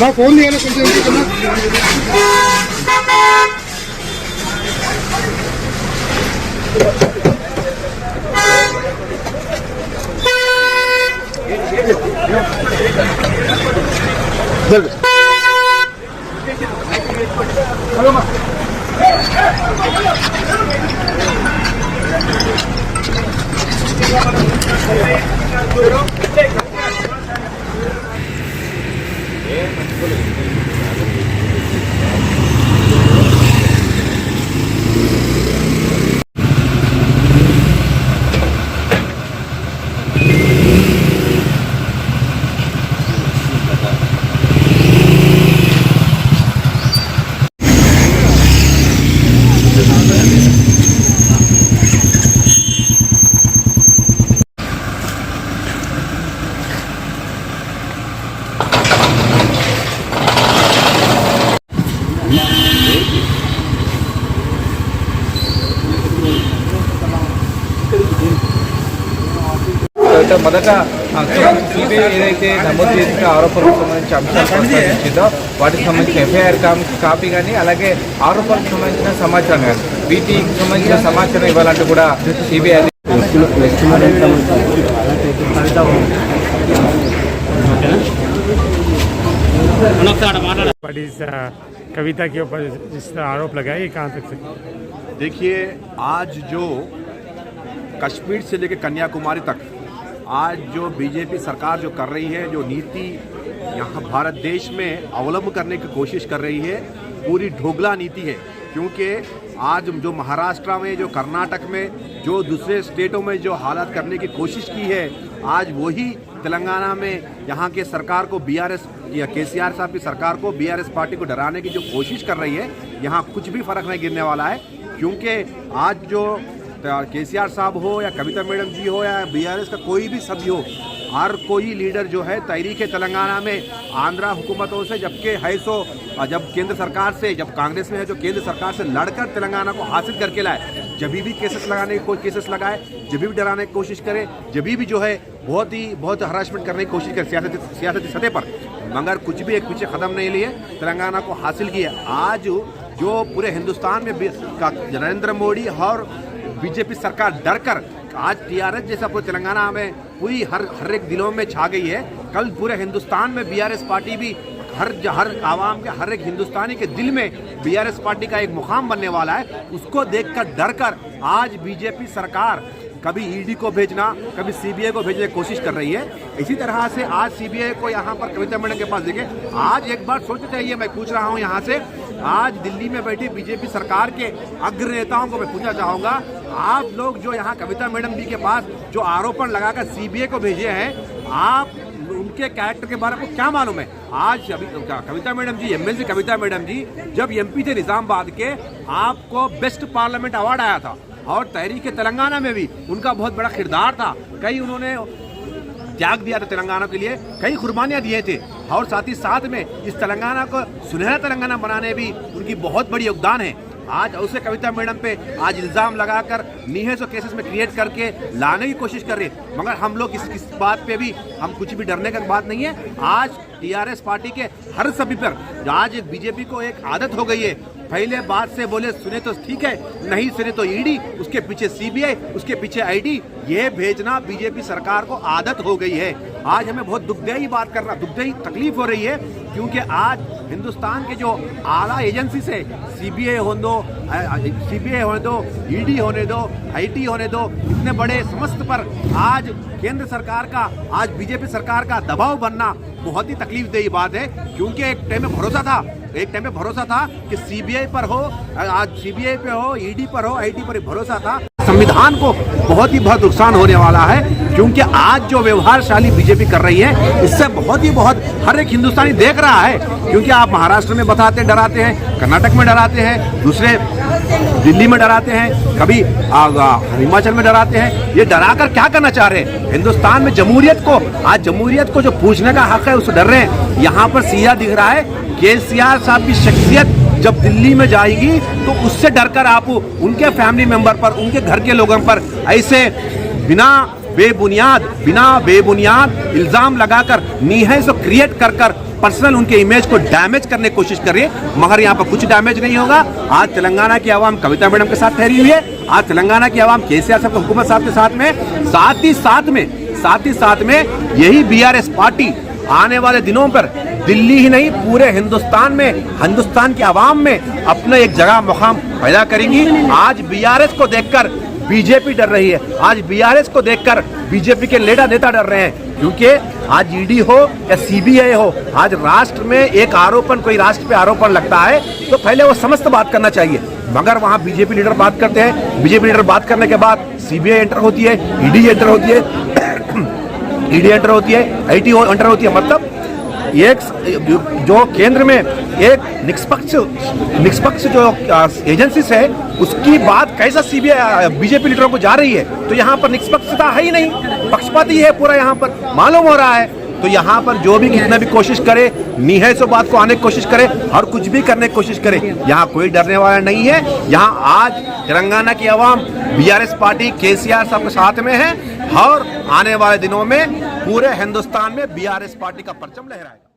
నా ఫోన్ తీయాలి కొంచెం మొదట సిబిఐ ఏదైతే నమోదు చేసిన ఆరోపణలకు సంబంధించిన అంశాలు ప్రస్తావించిందో వాటికి సంబంధించిన ఎఫ్ఐఆర్ కాపీ కానీ అలాగే ఆరోపణలకు సంబంధించిన సమాచారం కానీ వీటికి సంబంధించిన సమాచారం ఇవ్వాలంటూ కూడా సిబిఐ कविता के ऊपर जिस तरह आरोप लगाए कहाँ तक से? देखिए, आज जो कश्मीर से लेकर कन्याकुमारी तक आज जो बीजेपी सरकार जो कर रही है, जो नीति यहाँ भारत देश में अवलंब करने की कोशिश कर रही है, पूरी ढोगला नीति है। क्योंकि आज जो महाराष्ट्र में, जो कर्नाटक में, जो दूसरे स्टेटों में जो हालात करने की कोशिश की है, आज वही तेलंगाना में यहाँ के सरकार को बीआरएस या केसीआर साहब की सरकार को बीआरएस पार्टी को डराने की जो कोशिश कर रही है, यहाँ कुछ भी फर्क नहीं गिरने वाला है। क्योंकि आज जो केसीआर साहब हो या कविता मैडम जी हो या बीआरएस का कोई भी सभी हो, हर कोई लीडर जो है तहरीक तेलंगाना में आंध्रा हुकूमतों से जबकि है सो जब केंद्र सरकार से, जब कांग्रेस में है जो केंद्र सरकार से लड़कर तेलंगाना को हासिल करके लाए, जब भी केसेस लगाने की कोई केसेस लगाए, जब भी डराने की कोशिश करे, जब भी जो है बहुत हरासमेंट करने की कोशिश करे सियासती सतह पर, मगर कुछ भी एक पीछे कदम नहीं लिए, तेलंगाना को हासिल किया। आज जो पूरे हिंदुस्तान में नरेंद्र मोदी और बीजेपी सरकार डरकर आज टीआरएस जैसा पूरे तेलंगाना में पूरी हर एक दिलों में छा गई है। कल पूरे हिंदुस्तान में बीआरएस पार्टी भी हर आवाम के, हर एक हिंदुस्तानी के दिल में बीआरएस पार्टी का एक मुकाम बनने वाला है। उसको देखकर डरकर आज बीजेपी सरकार कभी ईडी को भेजना, कभी सीबीआई को भेजने की कोशिश कर रही है। इसी तरह से आज सीबीआई को यहाँ पर कविता मैडम के पास देखे, आज एक बार सोचना चाहिए। मैं पूछ रहा हूँ यहाँ से, आज दिल्ली में बैठी बीजेपी सरकार के अग्र नेताओं को मैं पूछना चाहूँगा, आप लोग जो यहाँ कविता मैडम जी के पास जो आरोपण लगाकर सीबीआई को भेजे हैं, आप उनके कैरेक्टर के बारे में क्या मालूम है? आज अभी कविता मैडम जी, एमएलसी कविता मैडम जी जब एमपी थे निजामाबाद के, आपको बेस्ट पार्लियामेंट अवार्ड आया था और तहरीक तेलंगाना में भी उनका बहुत बड़ा किरदार था। कई उन्होंने त्याग दिया था तेलंगाना के लिए, कई कुर्बानियां दिए थे और साथ ही साथ में इस तेलंगाना को सुनहरा तेलंगाना बनाने भी उनकी बहुत बड़ी योगदान है। आज उसे कविता मैडम पे आज इल्ज़ाम लगाकर नीहे सो केसेस में क्रिएट करके लाने की कोशिश कर रहे हैं, मगर हम लोग इस बात पे भी हम कुछ भी डरने का बात नहीं है। आज टीआरएस पार्टी के हर सभी पर आज बीजेपी को एक आदत हो गई है, पहले बात से बोले सुने तो ठीक है, नहीं सुने तो ईडी, उसके पीछे सीबीआई, उसके पीछे आईडी, ये भेजना बीजेपी सरकार को आदत हो गई है। आज हमें बहुत दुखदायी बात करना, दुखदायी तकलीफ हो रही है, क्योंकि आज हिंदुस्तान के जो आला एजेंसी से सीबीआई होने दो, ईडी होने दो, आईटी होने दो, इतने बड़े समस्त पर आज केंद्र सरकार का, आज बीजेपी सरकार का दबाव बनना बहुत ही तकलीफदेही बात है। क्योंकि एक टाइम में भरोसा था कि सीबीआई पर हो, आज सीबीआई पे हो, ईडी पर हो, आईटी पर भरोसा था। संविधान को बहुत नुकसान होने वाला है, क्योंकि आज जो व्यवहारशाली बीजेपी कर रही है, इससे बहुत हर एक हिंदुस्तानी देख रहा है। क्योंकि आप महाराष्ट्र में बताते डराते हैं, कर्नाटक में डराते हैं, दूसरे दिल्ली में डराते हैं, कभी हिमाचल में डराते हैं। ये डराकर क्या करना चाह रहे हैं? हिंदुस्तान में जमहूरियत को, आज जमहूरियत को जो पूछने का हक है उससे डर रहे हैं। यहाँ पर सीधा दिख रहा है केसीआर साहब की शख्सियत जब दिल्ली में जाएगी तो उससे डरकर आप उनके फैमिली मेंबर पर, उनके घर के लोगों पर ऐसे बिना बेबुनियाद इल्जाम लगाकर नीहैस क्रिएट कर पर्सनल उनके इमेज को डैमेज करने की कोशिश कर रही है। मगर यहाँ पर कुछ डैमेज नहीं होगा। आज तेलंगाना की आवाम कविता मैडम के साथ ठहरी हुई है। आज तेलंगाना की आवाम केसीआर साहब हुकूमत साहब के साथ में, साथ ही साथ में यही बीआरएस पार्टी आने वाले दिनों पर दिल्ली ही नहीं पूरे हिंदुस्तान में, हिंदुस्तान की आवाम में अपना एक जगह मुकाम पैदा करेंगी। आज बीआरएस को देखकर बीजेपी डर रही है। आज बीआरएस को देखकर बीजेपी के नेता डर रहे हैं, क्योंकि आज ईडी हो या सीबीआई हो, आज राष्ट्र में एक आरोपण, कोई राष्ट्र पे आरोपण लगता है तो पहले वो समस्त बात करना चाहिए। मगर वहां बीजेपी लीडर बात करते हैं, बीजेपी लीडर बात करने के बाद सीबीआई एंटर होती है, ईडी एंटर होती है, एंटर होती है, आईटी एंटर होती है। मतलब एक जो केंद्र में एक निष्पक्ष जो एजेंसीज है उसकी बात कैसा सीबीआई बीजेपी लीडरों को जा रही है, तो यहाँ पर निष्पक्षता है ही नहीं, पक्षपाती है पूरा, यहाँ पर मालूम हो रहा है। तो यहाँ पर जो भी कितना भी कोशिश करे, नीहैस बात को आने की कोशिश करे और कुछ भी करने की कोशिश करे, यहाँ कोई डरने वाला नहीं है। यहाँ आज तेलंगाना की आवाम बीआरएस पार्टी केसीआर साहब के साथ में है और आने वाले दिनों में पूरे हिंदुस्तान में बीआरएस पार्टी का परचम लहराएगा।